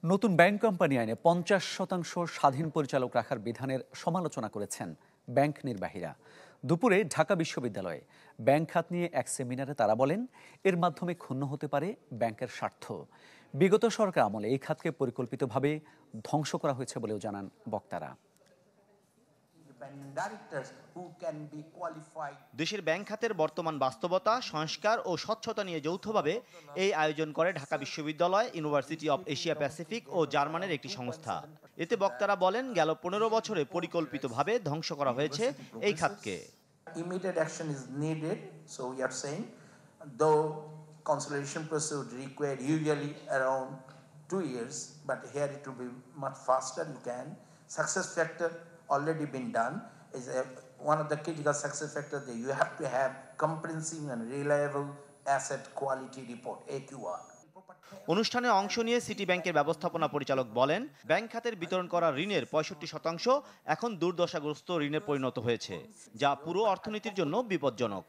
নতুন bank company আইনে ৫০% স্বাধীন পরিচালক রাখার বিধানের সমালোচনা করেছেন ব্যাংক নির্বাহীরা। দুপুরে ঢাকা বিশ্ববিদ্যালয়ে ব্যাংক খাত নিয়ে এক সেমিনারে তারা বলেন, এর মাধ্যমে ক্ষুণ্ণ হতে পারে ব্যাংকের স্বার্থ। বিগত সরকার আমলে এই খাতকে পরিকল্পিতভাবে ধ্বংস করা হয়েছে বলেও জানান বক্তারা। দেশের ব্যাংক খাতের বর্তমান বাস্তবতা, সংস্কার ও স্বচ্ছতা নিয়ে যৌথভাবে এই আয়োজন করে ঢাকা বিশ্ববিদ্যালয়, ইউনিভার্সিটি অব এশিয়া প্যাসিফিক ও জার্মানের একটি সংস্থা। এতে বক্তারা বলেন, গেল ১৫ বছরে পরিকল্পিতভাবে ধ্বংস করা হয়েছে এই খাতকে। Immediate action is needed, so we are saying, though consolidation procedure require usually around 2 years, but here it will be much faster. You can success factor already been done is one of the critical success factors that you have to have comprehensive and reliable asset quality report AQR. অনুষ্ঠানে অংশ নিয়ে city ব্যাংকের ব্যবস্থাপনা পরিচালক বলেন, bank খাতের বিতরণ করা ঋণের ৬৫% এখন দুর্দশাগ্রস্ত ঋণে পরিণত হয়েছে, যা পুরো অর্থনীতির জন্য বিপজ্জনক।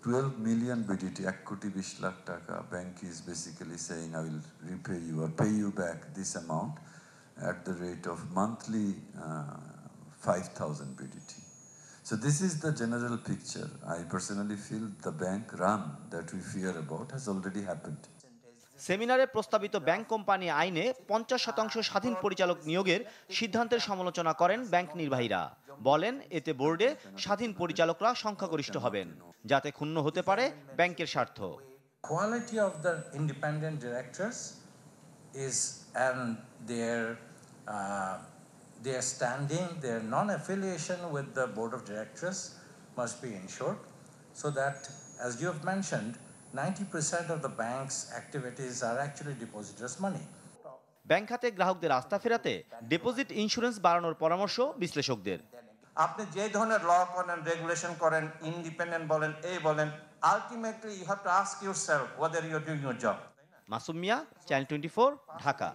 12 million BDT, 1 কোটি 20 লাখ টাকা. Bank is basically saying, I will repay you or pay you back this amount at the rate of monthly 5,000 BDT. So this is the general picture. I personally feel the bank run that we fear about has already happened. সেমিনারে প্রস্তাবিত bank company আইনে ৫০% স্বাধীন পরিচালক নিয়োগের সিদ্ধান্তের সমালোচনা করেন bank নির্বাহীরা। বলেন, এতে বোর্ডে স্বাধীন পরিচালকরা সংখ্যাগরিষ্ঠ হবেন, যাতে ক্ষুণ্ণ হতে পারে ব্যাংকের স্বার্থ। Quality of the independent directors is and their standing, their non-affiliation with the board of directors must be ensured, so that, as you have mentioned, 90% of the bank's activities are actually depositors' money. Bank খাতে গ্রাহকদের আস্থা ফেরাতে deposit insurance বাড়ানোর পরামর্শ বিশ্লেষকদের। আপনি যে ধরনের ল করেন, রেগুলেশন করেন, ইন্ডিপেন্ডেন্ট বলেন, এই বলেন, ultimately you have to ask yourself whether you are doing your job. Masum Mia, channel 24, Dhaka.